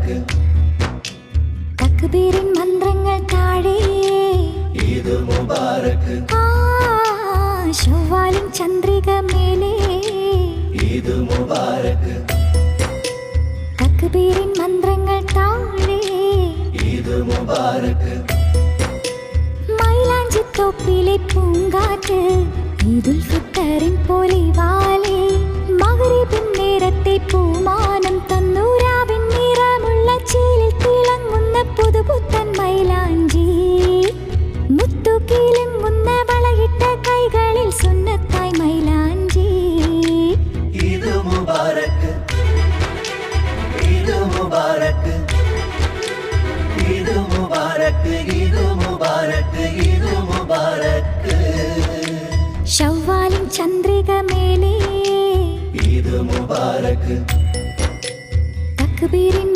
മുബാരക് തക്ബീറിൻ മന്ത്രങ്ങൾ താഴെ ഈദ് മുബാരക് ശവ്വാലിൻ ചന്ദ്രിക മേലെ ഈദ് മുബാരക് തക്ബീറിൻ മന്ത്രങ്ങൾ താഴെ ഈദ് മുബാരക് മൈലാഞ്ചിത്തോപ്പിലെ പൂങ്കാറ്റ് ഈദുൽ ഫിത്തറിൻ പൊലിവാലെ മഗ്‌രിബിൻ നേരത്തെ പൂമാനം തന്നു രാവിൻ നിറമുള്ള ചേലിൽ തിളങ്ങുന്ന പുതുപുത്തൻ മൈലാഞ്ചി മുത്തുകിലുങ്ങുന്ന വളയിട്ട കൈകളിൽ സുന്നത്തായി മൈലാഞ്ചി ഈദ് മുബാരക് ഈദ് മുബാരക് ഈദ് മുബാരക് ഈദ് മുബാരക് ഈദ് മുബാരക് ശവ്വാലിൻ ചന്ദ്രിക മേലെ ഈദ് മുബാരക് തക്ബീറിൻ